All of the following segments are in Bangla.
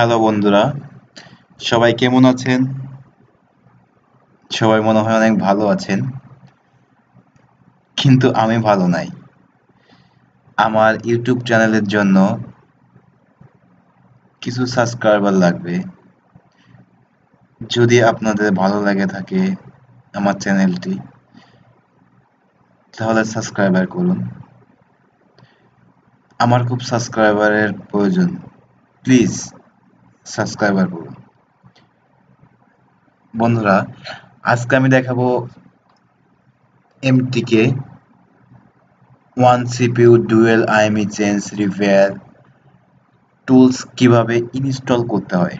হ্যালো বন্ধুরা, সবাই কেমন আছেন? সবাই মনে হয় অনেক ভালো আছেন, কিন্তু আমি ভালো নাই। আমার ইউটিউব চ্যানেলের জন্য কিছু সাবস্ক্রাইবার লাগবে। যদি আপনাদের ভালো লাগে থাকে আমার চ্যানেলটি, তাহলে সাবস্ক্রাইবার করুন। আমার খুব সাবস্ক্রাইবারের প্রয়োজন। প্লিজ সাবস্ক্রাইবার করুন। বন্ধুরা, আজকে আমি দেখাবো MTK 1 CPU Dual IMEI Change Repair tools কিভাবে ইনস্টল করতে হয়।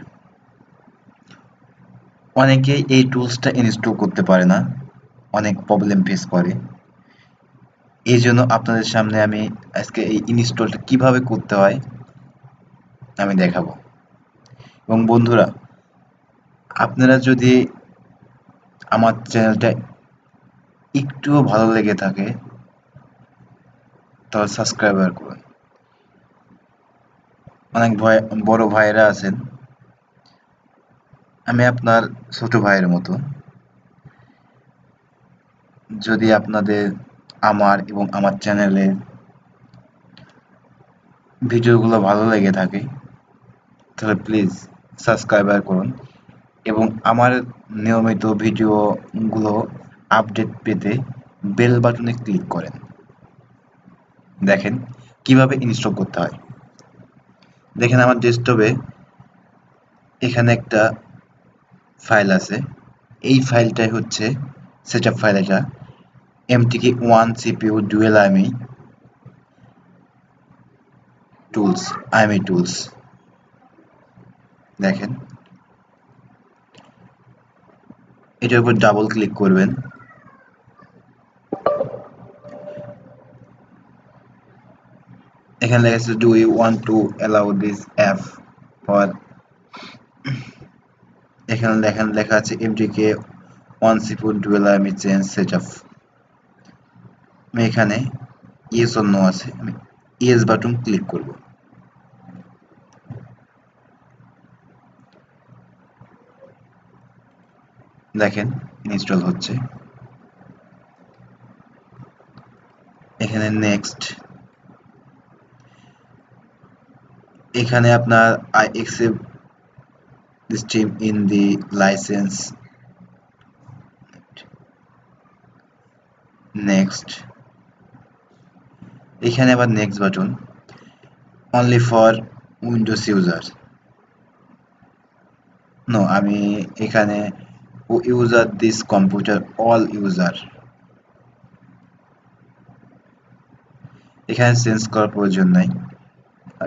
অনেকেই এই টুলসটা ইনস্টল করতে পারে না, অনেক প্রবলেম ফেস করে। এই জন্য আপনাদের সামনে আমি আজকে এই ইনস্টলটা কিভাবে করতে হয় আমি দেখাবো। এবং বন্ধুরা, আপনারা যদি আমার চ্যানেলটা একটুও ভালো লেগে থাকে তাহলে সাবস্ক্রাইবার করুন। অনেক বড় ভাইয়েরা আছেন, আমি আপনার ছোট ভাইয়ের মতো। যদি আপনাদের আমার এবং আমার চ্যানেলের ভিডিওগুলো ভালো লেগে থাকে তাহলে প্লিজ সাবস্ক্রাইবার করুন এবং আমার নিয়মিত ভিডিওগুলো আপডেট পেতে বেল বাটনে ক্লিক করেন। দেখেন কিভাবে ইনস্টল করতে হয়। দেখেন আমার ডেস্কটপে এখানে একটা ফাইল আছে। এই ফাইলটাই হচ্ছে সেটআপ ফাইল। এটা MTK 1 CPU Dual IMEI tools IMEI tools. দেখেন এটার উপর ডাবল ক্লিক করবেন। এখানে লেখা আছে do you want to allow this app for, এখানে লেখা আছে MTK 1 CPU Dual IMEI change setup. আমি এখানে ইয়েস অর নো আছে, আমি ইয়েস বাটন ক্লিক করব। দেখেন ইনস্টল হচ্ছে। এখানে নেক্সট, এখানে আপনার I accept this term in the licence, next. এখানে আবার next button, only for Windows user. No, আমি এখানে user this computer all user, এখানে চেঞ্জ করার প্রয়োজন নাই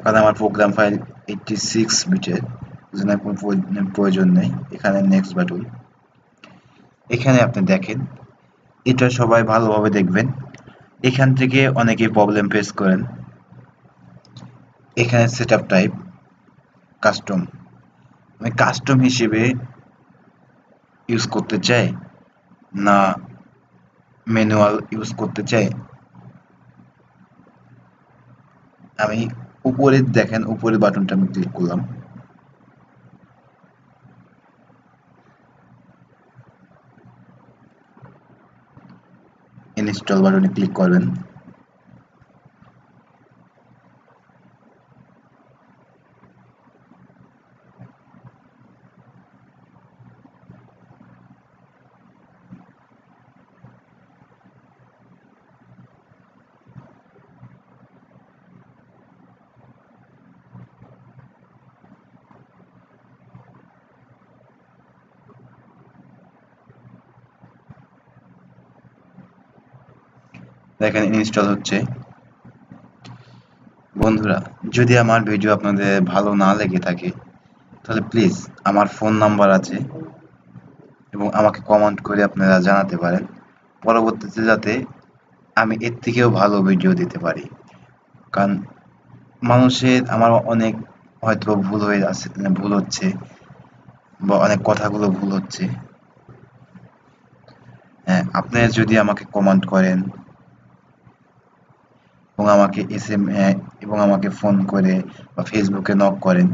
কারণ আমার প্রোগ্রাম ফাইল 86 বিটের, জন্য কোনো প্রয়োজন নেই। এখানে নেক্সট বাটন। এখানে আপনি দেখেন, এটা সবাই ভালোভাবে দেখবেন। এখান থেকে অনেকেই প্রবলেম ফেস করেন। এখানে সেটআপ টাইপ কাস্টম, আমি কাস্টম হিসেবে ইউজ করতে চাই না ম্যানুয়াল ইউজ করতে চাই। আমি উপরে দেখেন, উপরের বাটনটা আমি ক্লিক করলাম। ইনস্টল বাটনে ক্লিক করবেন। দেখেন ইনস্টল হচ্ছে। বন্ধুরা, যদি আমার ভিডিও আপনাদের ভালো না লেগে থাকে তাহলে প্লিজ আমার ফোন নাম্বার আছে এবং আমাকে কমেন্ট করে আপনারা জানাতে পারেন, পরবর্তীতে যাতে আমি এর থেকেও ভালো ভিডিও দিতে পারি। কারণ মানুষের আমার অনেক হয়তো ভুল হয়ে আছে, ভুল হচ্ছে বা অনেক কথাগুলো ভুল হচ্ছে। হ্যাঁ, আপনারা যদি আমাকে কমেন্ট করেন এবং আমাকে এবং আমাকে ফোন করে বা ফেসবুকে নক করেন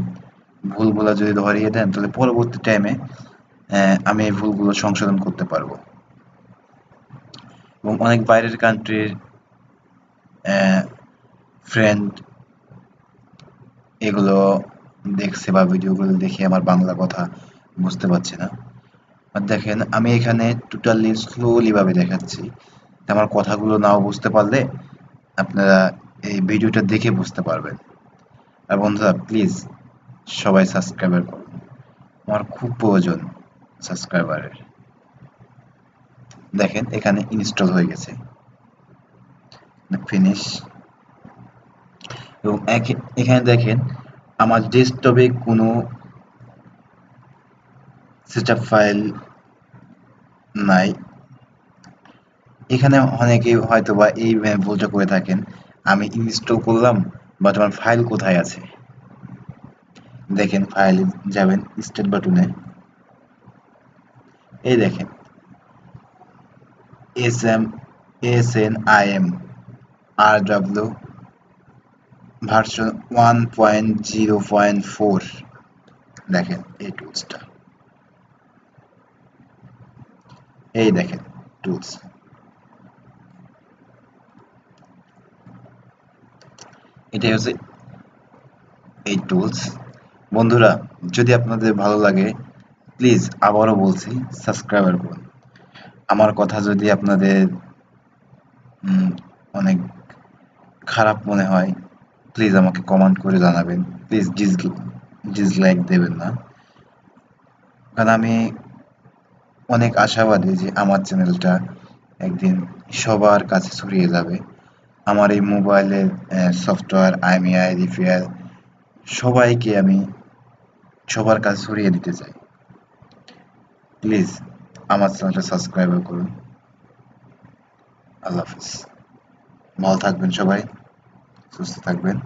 ভুলগুলো যদি ধরিয়ে দেন তাহলে পরবর্তী টাইমে আমি এই ভুলগুলো সংশোধন করতে পারবো। এবং অনেক বাইরের কান্ট্রির ফ্রেন্ড এগুলো দেখছে বা ভিডিওগুলো দেখে আমার বাংলা কথা বুঝতে পারছে না। আর দেখেন আমি এখানে টোটালি স্লোলি ভাবে দেখাচ্ছি, আমার কথাগুলো নাও বুঝতে পারলে আপনারা এই ভিডিওটা দেখে বুঝতে পারবেন। আর বন্ধুরা প্লিজ সবাই সাবস্ক্রাইবার করুন, আমার খুব প্রয়োজন সাবস্ক্রাইবারের। দেখেন এখানে ইনস্টল হয়ে গেছে, ফিনিশ। এবং এখানে দেখেন আমার ডেস্কটপে কোনো সেটআপ ফাইল নাই। এখানে অনেকেই হয়তোবা এই ভুলটা করে থাকেন, আমি ইনস্টল করলাম বাট আমার ফাইল কোথায় আছে। দেখেন ফাইলে যাবেন, স্টার্ট বাটনে, এই দেখেন SNIM RW ভার্সন 1.0.4। দেখেন এই টুলসটা, এই দেখেন টুলস, এটাই হচ্ছে এই টুলস। বন্ধুরা যদি আপনাদের ভালো লাগে প্লিজ আবারও বলছি সাবস্ক্রাইবার করুন। আমার কথা যদি আপনাদের অনেক খারাপ মনে হয় প্লিজ আমাকে কমেন্ট করে জানাবেন, প্লিজ ডিসলাইক দেবেন না, কারণ আমি অনেক আশাবাদী যে আমার চ্যানেলটা একদিন সবার কাছে ছড়িয়ে যাবে। আমার এই মোবাইলের সফটওয়্যার IMEI রিপেয়ার সবাইকে আমি সবার কাছে ছড়িয়ে দিতে চাই। প্লিজ আমার চ্যানেলটা সাবস্ক্রাইব করুন। আল্লাহ হাফিজ, ভালো থাকবেন সবাই, সুস্থ থাকবেন।